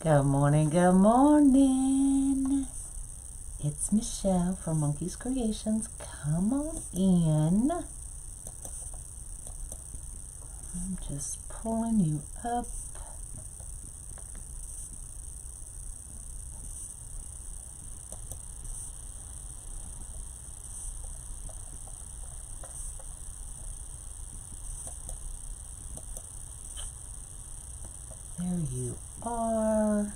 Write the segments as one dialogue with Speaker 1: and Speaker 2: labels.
Speaker 1: Good morning, good morning. It's Michelle from Monkey's Creations. Come on in. I'm just pulling you up. There you are.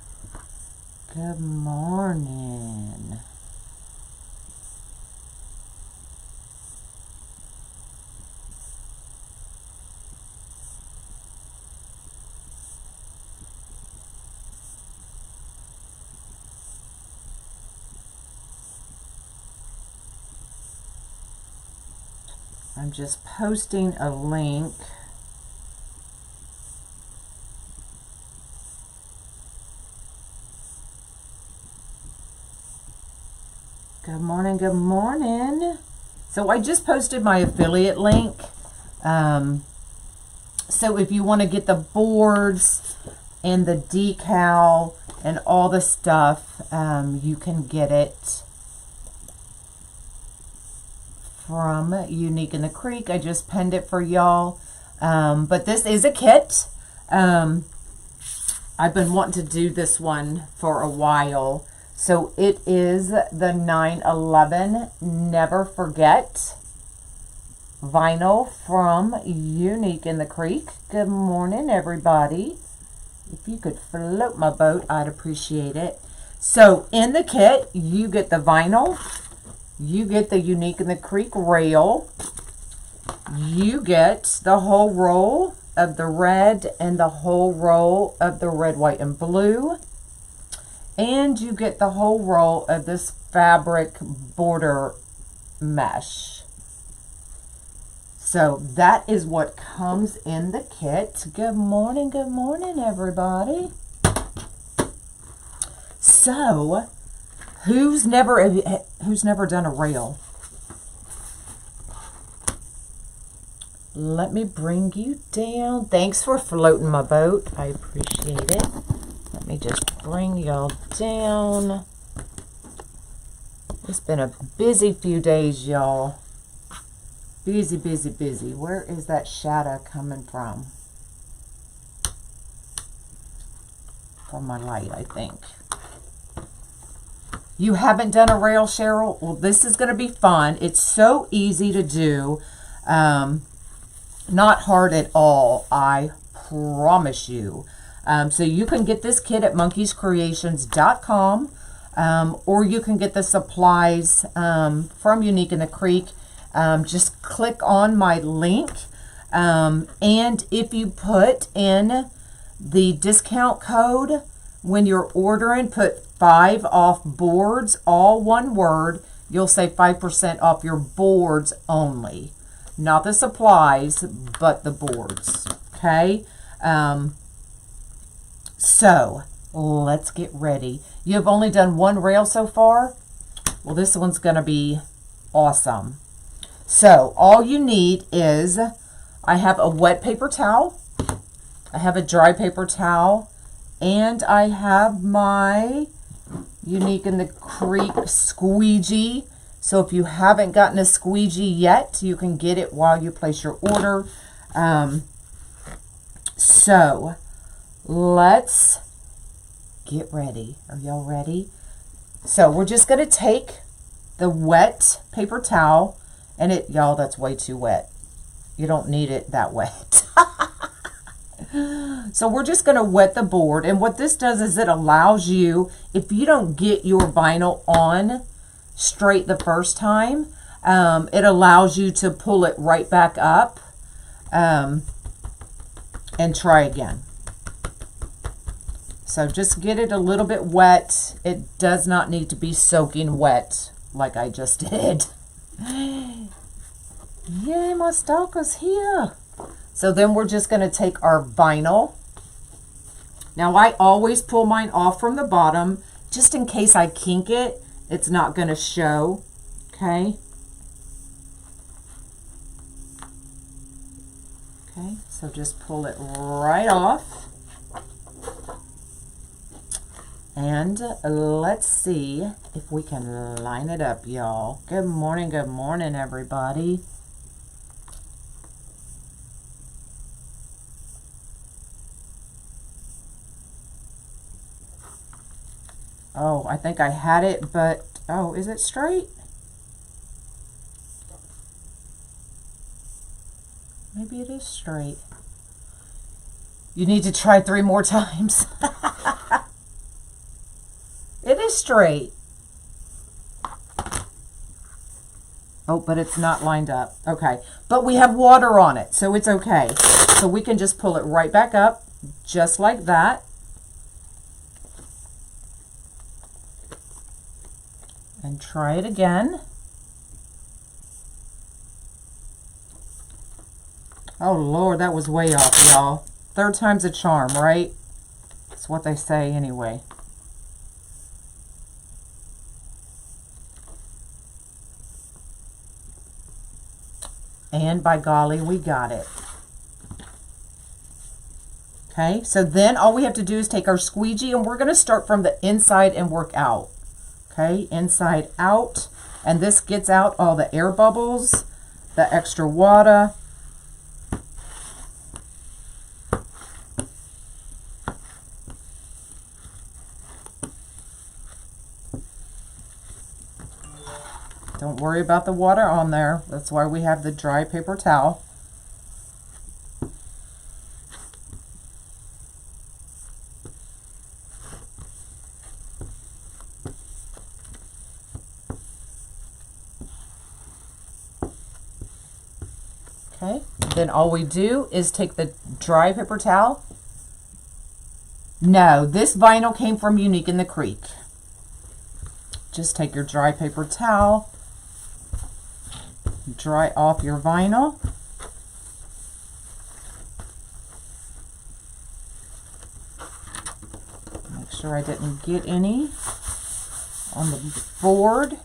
Speaker 1: Good morning. I'm just posting a link. Good morning, good morning. So I just posted my affiliate link. So if you want to get the boards and the decal and all the stuff, you can get it from Unique in the Creek. I just pinned it for y'all. But this is a kit. I've been wanting to do this one for a while. So it is the 9/11 Never Forget vinyl from Unique in the Creek. Good morning, everybody. If you could float my boat, I'd appreciate it. So in the kit, you get the vinyl. You get the Unique in the Creek rail. You get the whole roll of the red and the whole roll of the red, white, and blue. And you get the whole roll of this fabric border mesh. So that is what comes in the kit. Good morning, everybody. So, who's never done a rail? Let me bring you down. Thanks for floating my boat. I appreciate it. Let me just bring y'all down. It's been a busy few days, y'all. Busy, busy, busy. Where is that shadow coming from? From my light, I think. You haven't done a rail, Cheryl? Well, this is going to be fun. It's so easy to do. Not hard at all, I promise you. So you can get this kit at monkeyscreations.com, or you can get the supplies from Unique in the Creek. Just click on my link, and if you put in the discount code when you're ordering, put 5 off boards, all one word, you'll save 5% off your boards only. Not the supplies, but the boards. Okay? So, let's get ready. You have only done one rail so far? Well, this one's going to be awesome. So, all you need is, I have a wet paper towel, I have a dry paper towel, and I have my Unique in the Creek squeegee. So, if you haven't gotten a squeegee yet, you can get it while you place your order. So, let's get ready. Are y'all ready? So we're just going to take the wet paper towel, and y'all, that's way too wet. You don't need it that wet. So we're just going to wet the board, and what this does is it allows you, if you don't get your vinyl on straight the first time, it allows you to pull it right back up and try again. So just get it a little bit wet. It does not need to be soaking wet like I just did. Yay, my stalker's here. So then we're just going to take our vinyl. Now I always pull mine off from the bottom. Just in case I kink it, it's not going to show. Okay. Okay, so just pull it right off. And let's see if we can line it up, y'all. Good morning, everybody. Oh, I think I had it, but, oh, is it straight? Maybe it is straight. You need to try 3 more times. It is straight. Oh, but it's not lined up. Okay, but we have water on it, so it's okay. So we can just pull it right back up, just like that. And try it again. Oh, Lord, that was way off, y'all. 3rd time's a charm, right? That's what they say anyway. And by golly, we got it. Okay, so then all we have to do is take our squeegee, and we're going to start from the inside and work out. Okay, inside out. And this gets out all the air bubbles, the extra water. Don't worry about the water on there. That's why we have the dry paper towel. Okay, then all we do is take the dry paper towel. No, this vinyl came from Unique in the Creek. Just take your dry paper towel, dry off your vinyl. Make sure I didn't get any on the board.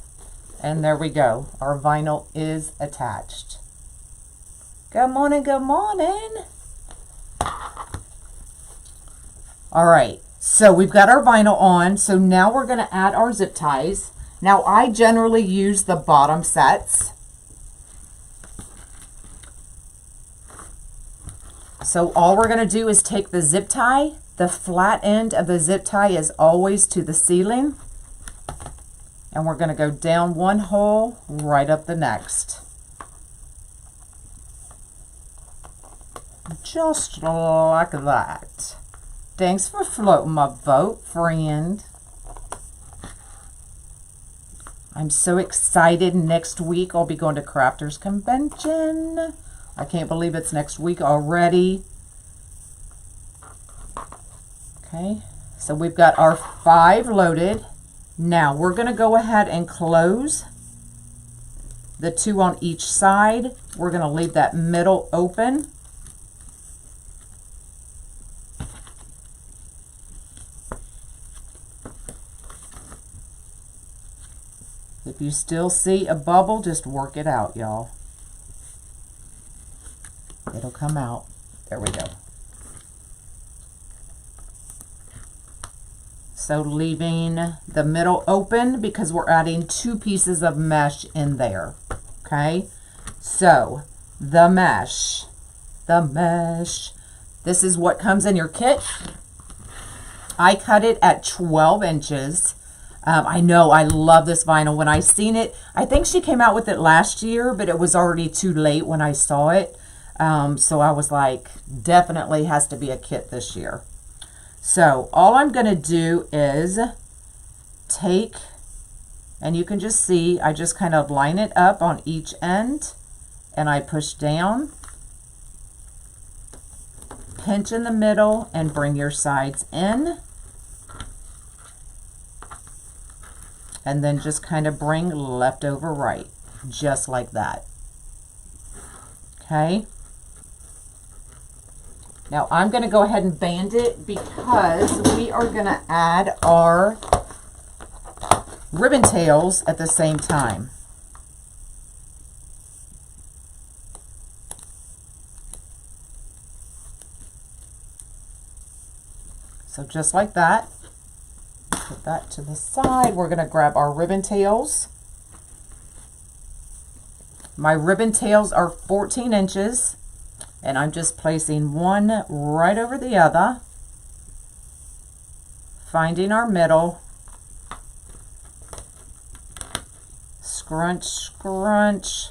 Speaker 1: And there we go. Our vinyl is attached. Good morning, good morning. All right, so we've got our vinyl on. So now we're going to add our zip ties. Now I generally use the bottom sets. So all we're going to do is take the zip tie. The flat end of the zip tie is always to the ceiling. And we're going to go down one hole, right up the next. Just like that. Thanks for floating my boat, friend. I'm so excited. Next week I'll be going to Crafters Convention. I can't believe it's next week already. Okay, so we've got our 5 loaded. Now we're going to go ahead and close the 2 on each side. We're going to leave that middle open. If you still see a bubble, just work it out, y'all. It'll come out. There we go. So leaving the middle open because we're adding 2 pieces of mesh in there. Okay, so the mesh. This is what comes in your kit. I cut it at 12 inches. I know, I love this vinyl. When I seen it, I think she came out with it last year, but it was already too late when I saw it. So I was like, definitely has to be a kit this year. So all I'm going to do is take, and you can just see, I just kind of line it up on each end, and I push down, pinch in the middle, and bring your sides in. And then just kind of bring left over right, just like that. Okay. Now I'm going to go ahead and band it because we are going to add our ribbon tails at the same time. So just like that. Put that to the side. We're going to grab our ribbon tails. My ribbon tails are 14 inches, and I'm just placing one right over the other, finding our middle, scrunch, scrunch,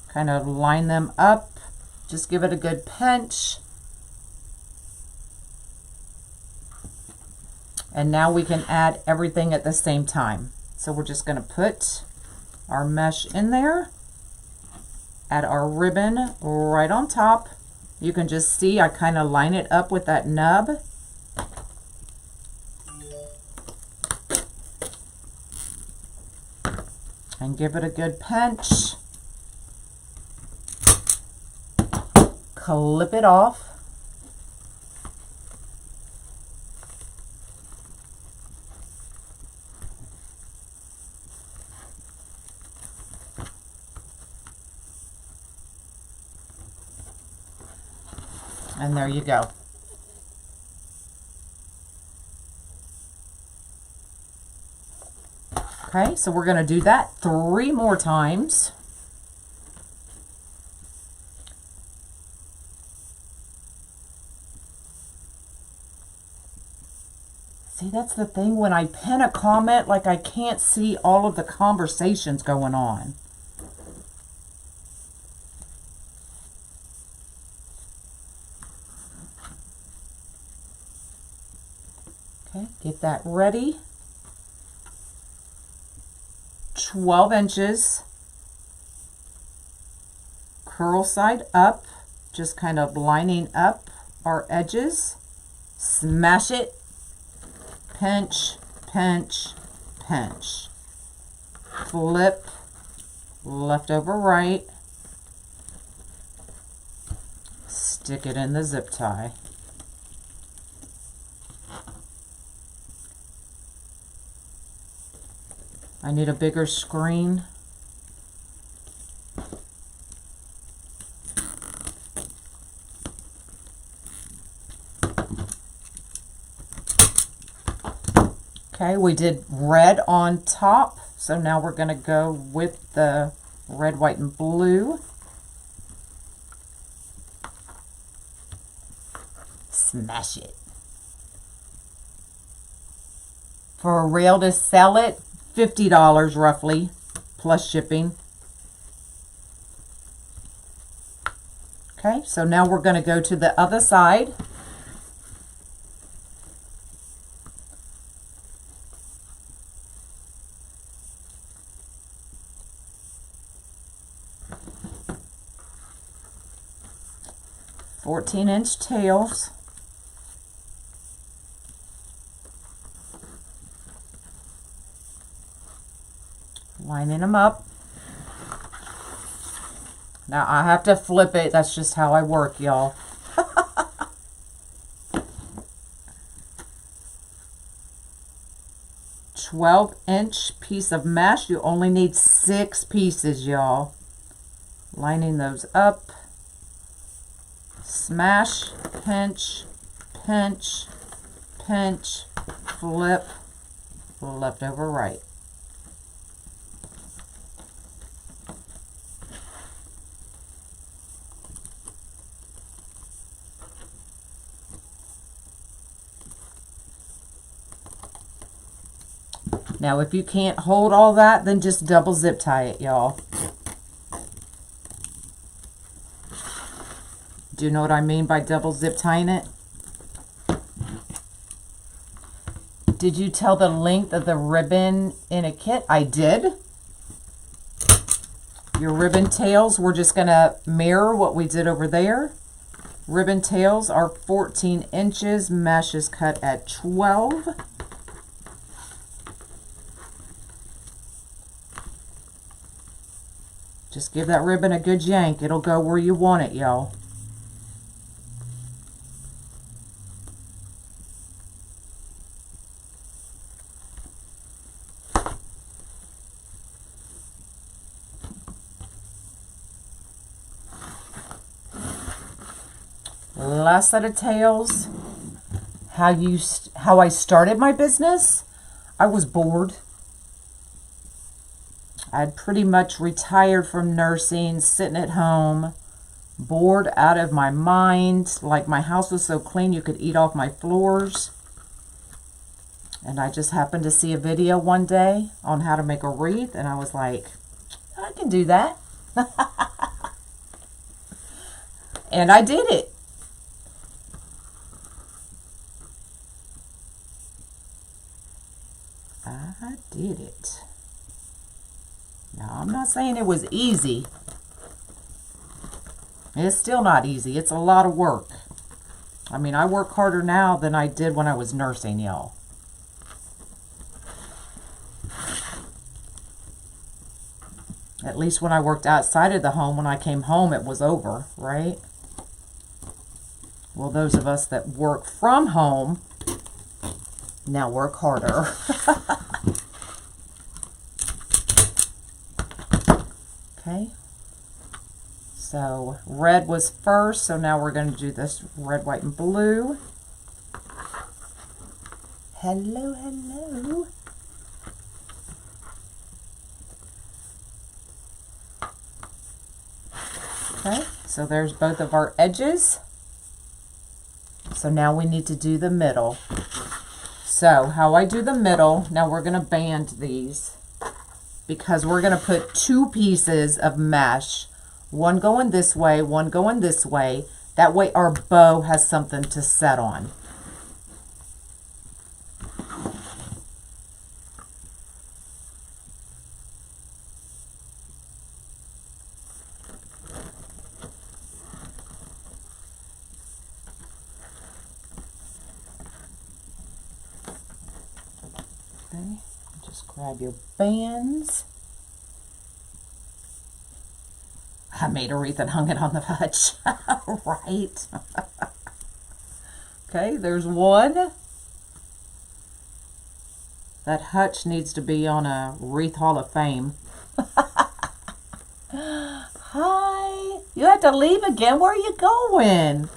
Speaker 1: kind of line them up, just give it a good pinch. And now we can add everything at the same time. So we're just going to put our mesh in there, add our ribbon right on top. You can just see I kind of line it up with that nub. And give it a good pinch. Clip it off. And there you go. Okay, so we're going to do that 3 more times. See, that's the thing. When I pin a comment, like I can't see all of the conversations going on. Okay, get that ready. 12 inches. Curl side up. Just kind of lining up our edges. Smash it. Pinch, pinch, pinch. Flip. Left over right. Stick it in the zip tie. I need a bigger screen. Okay, we did red on top, so now we're going to go with the red, white, and blue. Smash it. For a rail to sell it, $50 roughly, plus shipping. Okay, so now we're going to go to the other side. "14-inch tails." Lining them up. Now I have to flip it. That's just how I work, y'all. 12-inch piece of mesh. You only need 6 pieces, y'all. Lining those up. Smash, pinch, pinch, pinch, flip, left over right. Now, if you can't hold all that, then just double zip tie it, y'all. Do you know what I mean by double zip tying it? Did you tell the length of the ribbon in a kit? I did. Your ribbon tails, we're just going to mirror what we did over there. Ribbon tails are 14 inches. Mesh is cut at 12. Just give that ribbon a good yank. It'll go where you want it, y'all. Last set of tails. How I started my business. I was bored. I'd pretty much retired from nursing, sitting at home, bored out of my mind. Like, my house was so clean you could eat off my floors. And I just happened to see a video one day on how to make a wreath, and I was like, I can do that. And I did it. I did it. Now, I'm not saying it was easy. It's still not easy. It's a lot of work. I mean, I work harder now than I did when I was nursing, y'all. At least when I worked outside of the home, when I came home, it was over, right? Well, those of us that work from home now work harder. Okay. So red was first, so now we're going to do this red, white, and blue. Hello, hello. Okay, so there's both of our edges. So now we need to do the middle. So how I do the middle, now we're going to band these because we're going to put two pieces of mesh, one going this way, one going this way. That way our bow has something to set on. Okay, just grab your bands. I made a wreath and hung it on the hutch. Right. Okay, there's one. That hutch needs to be on a Wreath Hall of Fame. Hi. You have to leave again. Where are you going?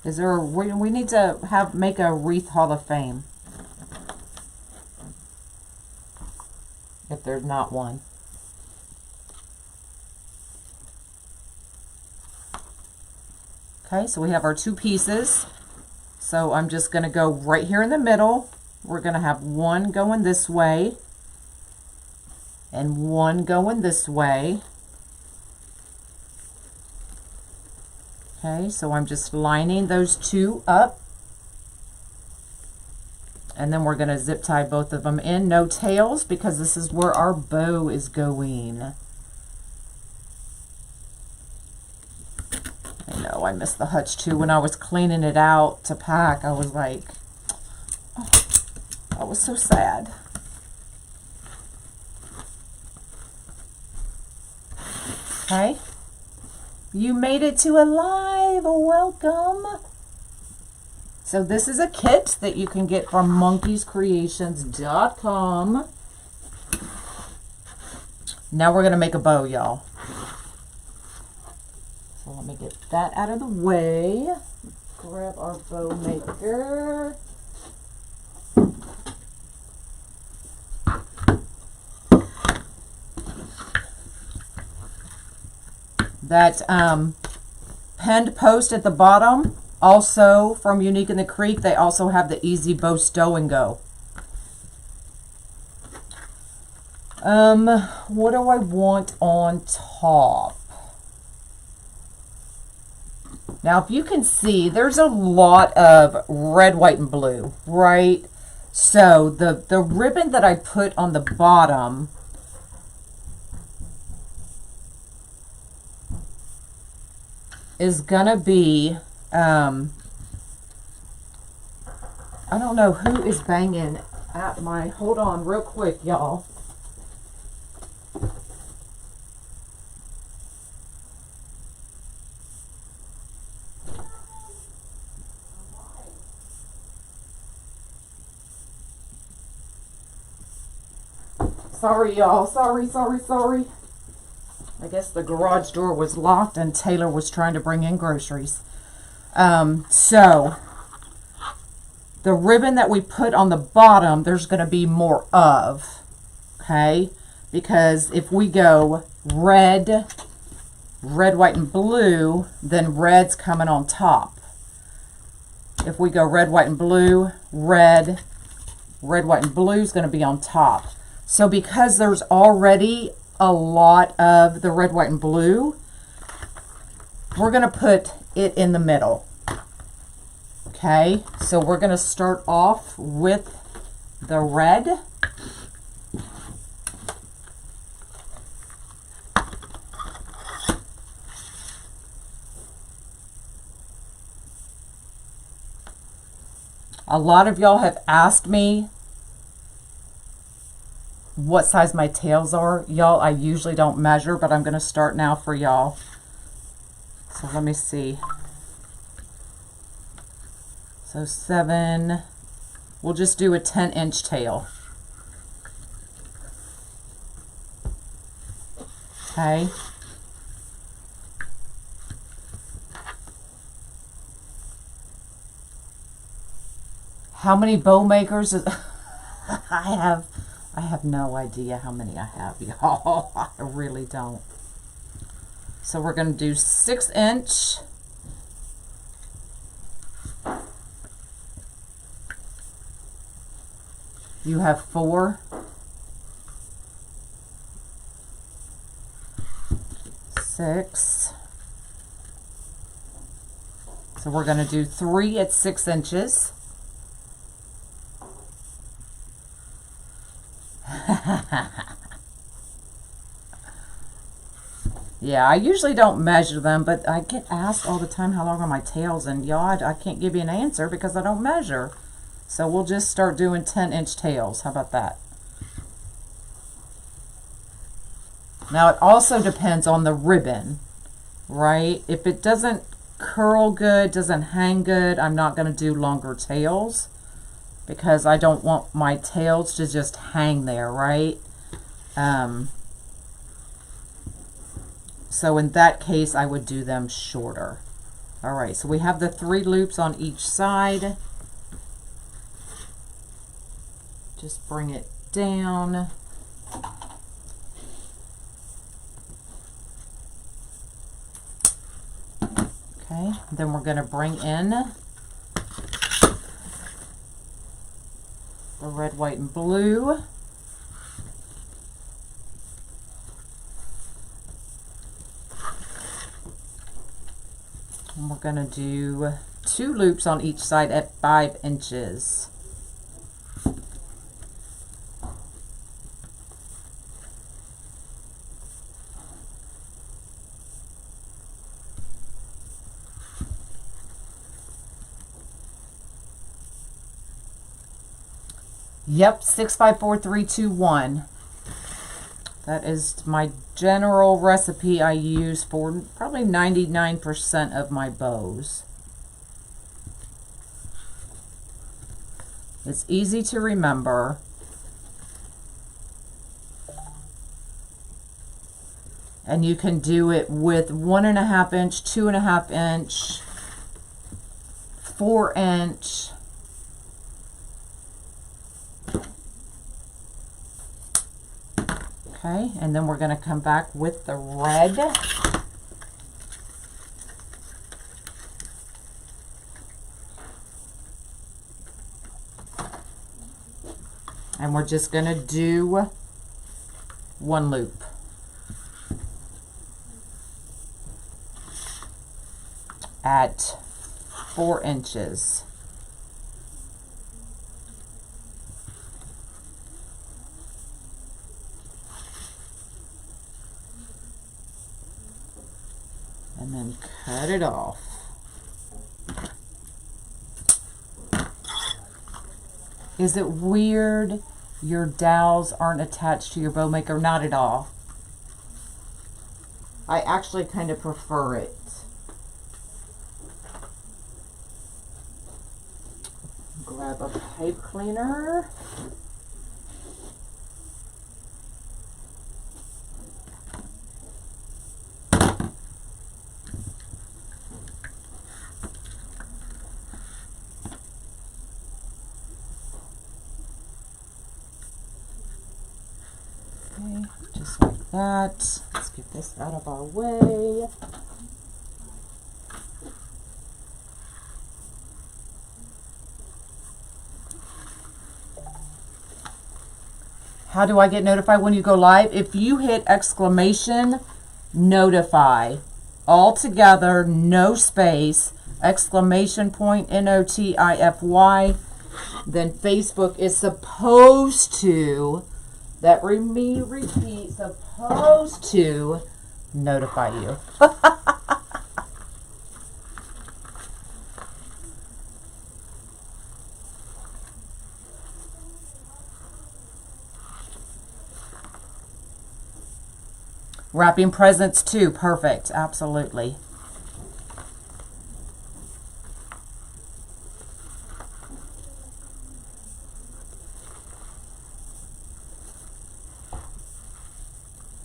Speaker 1: Is there we need to make a Wreath Hall of Fame. If there's not one. Okay, so we have our two pieces. So I'm just going to go right here in the middle. We're going to have one going this way and one going this way. Okay, so I'm just lining those two up. And then we're going to zip tie both of them in. No tails because this is where our bow is going. I know, I missed the hutch too. When I was cleaning it out to pack, I was like, oh, I was so sad. Okay. You made it to a live. Welcome. So this is a kit that you can get from monkeyscreations.com. Now we're going to make a bow, y'all. So let me get that out of the way. Grab our bow maker. That pinned post at the bottom, also from Unique in the Creek, they also have the Easy Bow Stow and Go. What do I want on top? Now, if you can see, there's a lot of red, white, and blue, right? So the ribbon that I put on the bottom is gonna be, I don't know who is banging at my, hold on real quick, y'all. Sorry, y'all. Sorry. I guess the garage door was locked and Taylor was trying to bring in groceries. So the ribbon that we put on the bottom, there's going to be more of, okay? Because if we go red, white, and blue, then red's coming on top. If we go red, white, and blue, red, white, and blue is going to be on top. So because there's already a lot of the red, white, and blue, we're going to put it in the middle. Okay, so we're going to start off with the red. A lot of y'all have asked me what size my tails are. Y'all, I usually don't measure, but I'm going to start now for y'all. So let me see. So 7, we'll just do a 10-inch tail. Okay. How many bow makers? I have no idea how many I have, y'all. I really don't. So we're going to do 6-inch. You have 4. 6. So we're going to do 3 at 6 inches. Yeah, I usually don't measure them, but I get asked all the time how long are my tails, and y'all, I can't give you an answer because I don't measure. So we'll just start doing 10-inch tails. How about that? Now it also depends on the ribbon, right? If it doesn't curl good, doesn't hang good, I'm not going to do longer tails because I don't want my tails to just hang there, right? So in that case, I would do them shorter. All right, so we have the 3 loops on each side. Just bring it down. Okay, then we're going to bring in the red, white, and blue. And we're going to do 2 loops on each side at 5 inches. Yep, 6, 5, 4, 3, 2, 1. That is my general recipe I use for probably 99% of my bows. It's easy to remember. And you can do it with 1.5 inch, 2.5 inch, 4 inch. Okay, and then we're going to come back with the red. And we're just going to do 1 loop. At 4 inches. And then cut it off. Is it weird your dowels aren't attached to your bow maker? Not at all. I actually kind of prefer it. Grab a pipe cleaner. Okay, just like that. Let's get this out of our way. How do I get notified when you go live? If you hit exclamation notify, all together, no space, exclamation point, NOTIFY, then Facebook is supposed to, that me repeat, supposed to notify you. Wrapping presents too. Perfect. Absolutely.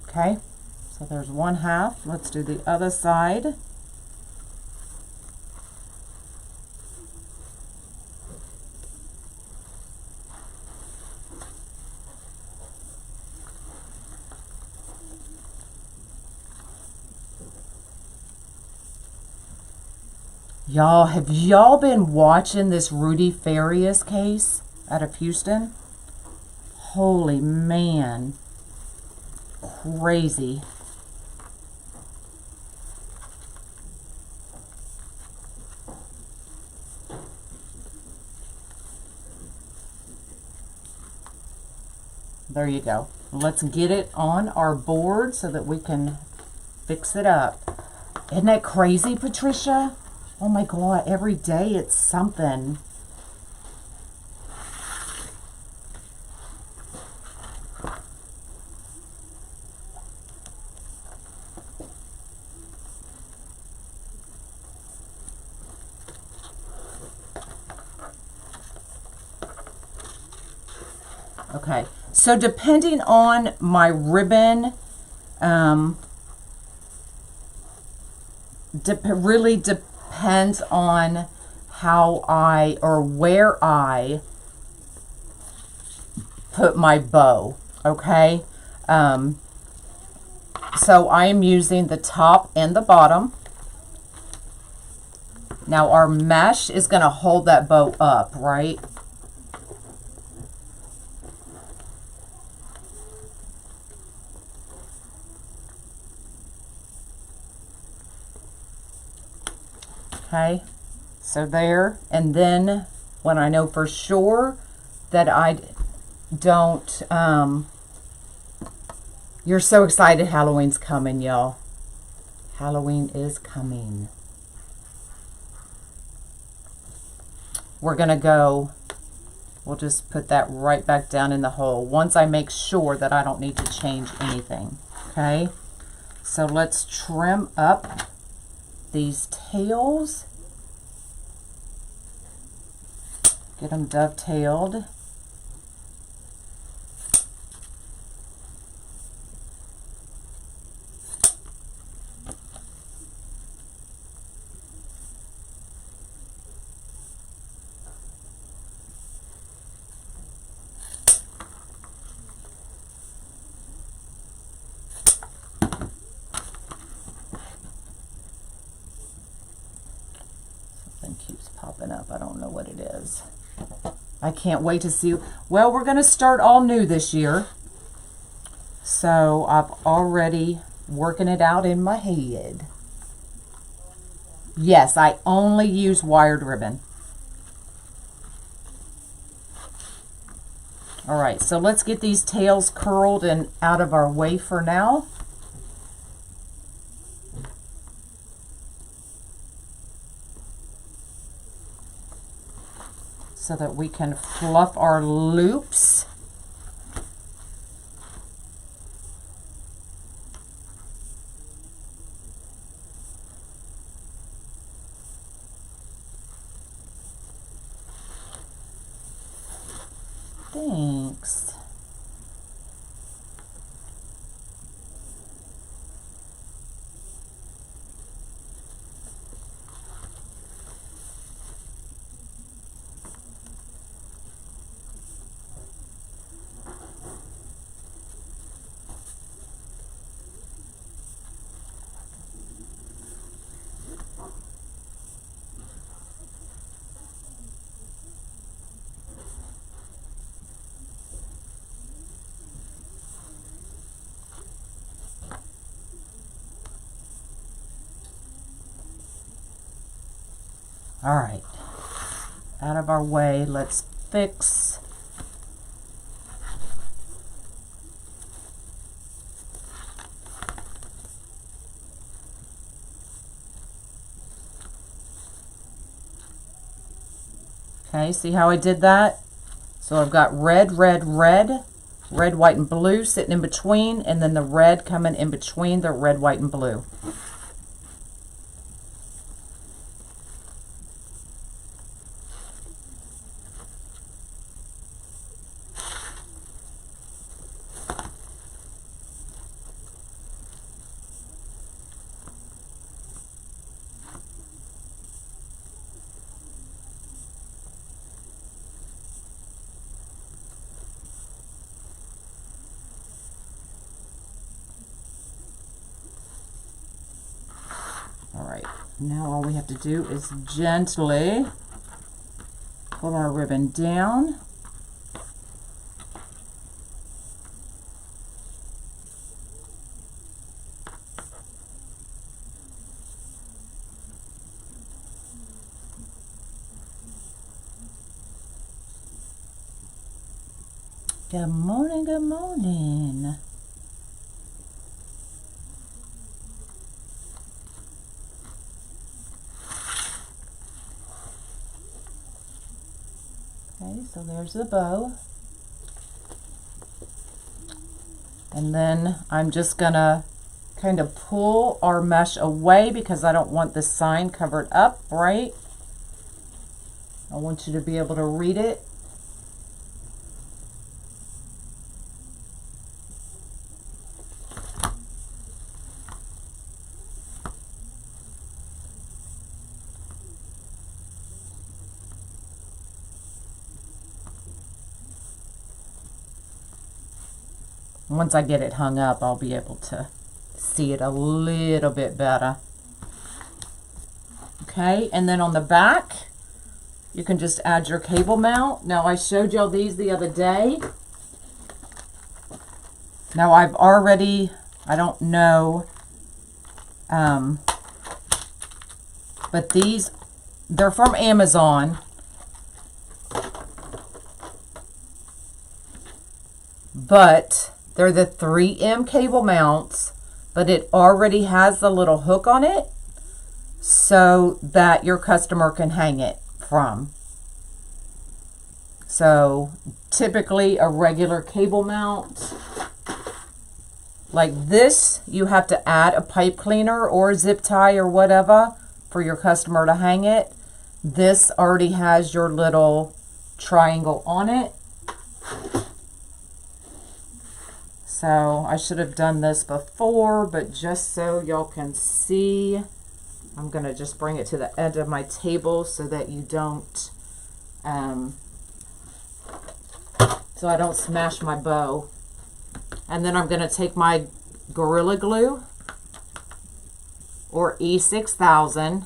Speaker 1: Okay. So there's one half. Let's do the other side. Y'all, have y'all been watching this Rudy Farias case out of Houston? Holy man. Crazy. There you go. Let's get it on our board so that we can fix it up. Isn't that crazy, Patricia? Oh my God, every day it's something. Okay, so depending on my ribbon, really depends on how I or where I put my bow, okay? So I am using the top and the bottom. Now our mesh is going to hold that bow up, right? Okay, so there, and then when I know for sure that I don't, you're so excited Halloween's coming, y'all. Halloween is coming. We're gonna go, we'll just put that right back down in the hole once I make sure that I don't need to change anything, okay? So let's trim up these tails, get them dovetailed. Keeps popping up. I don't know what it is. I can't wait to see. Well, we're going to start all new this year. So I've already working it out in my head. Yes, I only use wired ribbon. All right, so let's get these tails curled and out of our way for now. So that we can fluff our loops. Thanks. All right, out of our way, let's fix. Okay, see how I did that? So I've got red, red, red, red, white, and blue sitting in between, and then the red coming in between the red, white, and blue. Now all we have to do is gently pull our ribbon down. Good morning, good morning. Okay, so there's the bow. And then I'm just gonna kind of pull our mesh away because I don't want the sign covered up, right? I want you to be able to read it. Once I get it hung up, I'll be able to see it a little bit better. Okay, and then on the back, you can just add your cable mount. Now, I showed y'all these the other day. Now, I've already, I don't know, but these, they're from Amazon. But they're the 3M cable mounts, but it already has the little hook on it so that your customer can hang it from. So typically a regular cable mount like this, you have to add a pipe cleaner or a zip tie or whatever for your customer to hang it. This already has your little triangle on it. So I should have done this before, but just so y'all can see, I'm gonna just bring it to the end of my table so that you don't, so I don't smash my bow. And then I'm gonna take my Gorilla Glue or E6000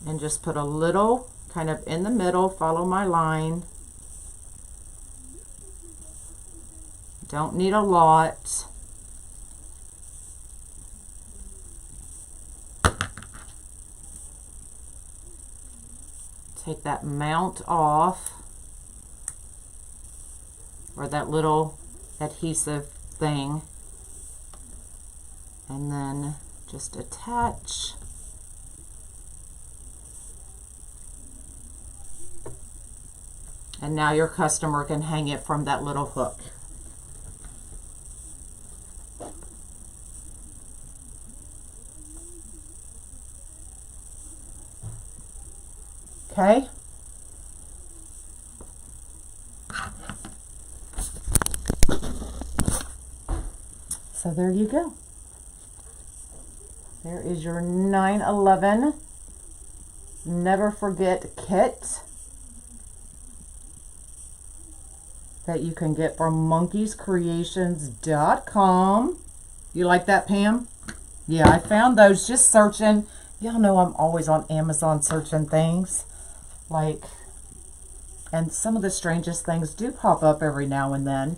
Speaker 1: and just put a little kind of in the middle, follow my line. Don't need a lot. Take that mount off, or that little adhesive thing, and then just attach. And now your customer can hang it from that little hook. Okay. So there you go. There is your 9/11 Never Forget kit that you can get from monkeyscreations.com. You like that, Pam? Yeah, I found those just searching. Y'all know I'm always on Amazon searching things. Like, and some of the strangest things do pop up every now and then.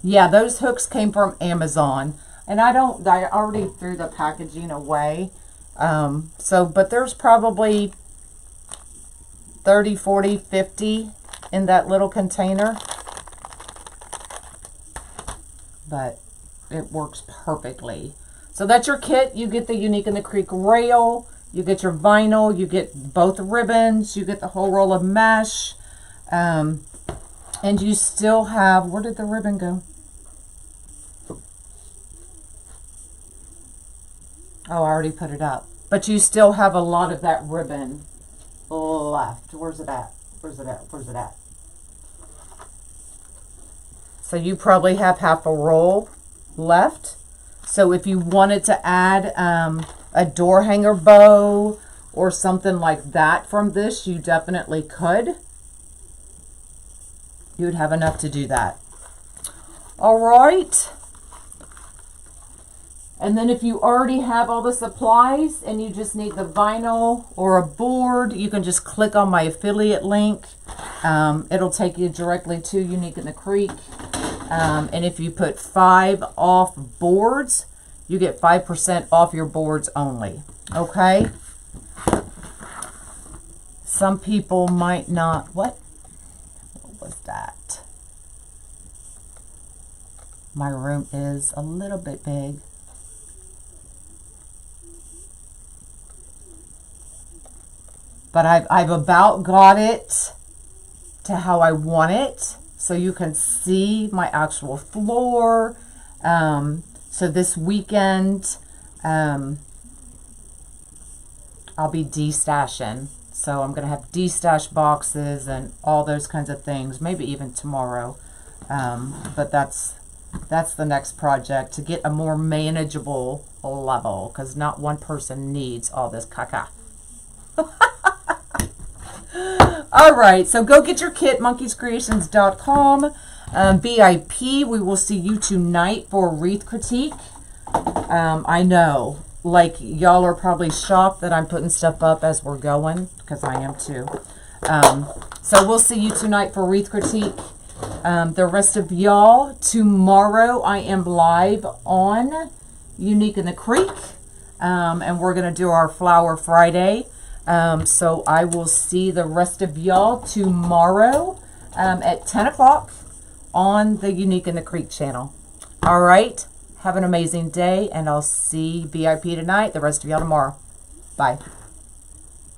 Speaker 1: Yeah, those hooks came from Amazon. And I already threw the packaging away. But there's probably 30, 40, 50 in that little container. But it works perfectly. So that's your kit. You get the Unique in the Creek rail. You get your vinyl. You get both ribbons. You get the whole roll of mesh. And you still have, where did the ribbon go? Oh, I already put it up. But you still have a lot of that ribbon left. Where's it at? Where's it at? Where's it at? So you probably have half a roll left. So if you wanted to add a door hanger bow or something like that from this, you definitely could. You would have enough to do that. All right. And then if you already have all the supplies and you just need the vinyl or a board, you can just click on my affiliate link. It'll take you directly to Unique in the Creek. And if you put 5 off boards, you get 5% off your boards only. Okay? Some people might not... What was that? My room is a little bit big. But I've about got it to how I want it. So you can see my actual floor. So this weekend, I'll be de-stashing. So I'm going to have de-stash boxes and all those kinds of things. Maybe even tomorrow. But that's the next project, to get a more manageable level. Because not one person needs all this caca. All right, so go get your kit, monkeyscreations.com. BIP, we will see you tonight for Wreath critique. I know, like, y'all are probably shocked that I'm putting stuff up as we're going, because I am too. So we'll see you tonight for Wreath critique. The rest of y'all, tomorrow I am live on Unique in the Creek, and we're going to do our Flower Friday. So I will see the rest of y'all tomorrow at 10 o'clock on the Unique in the Creek channel. All right. Have an amazing day, and I'll see BIP tonight, the rest of y'all tomorrow. Bye.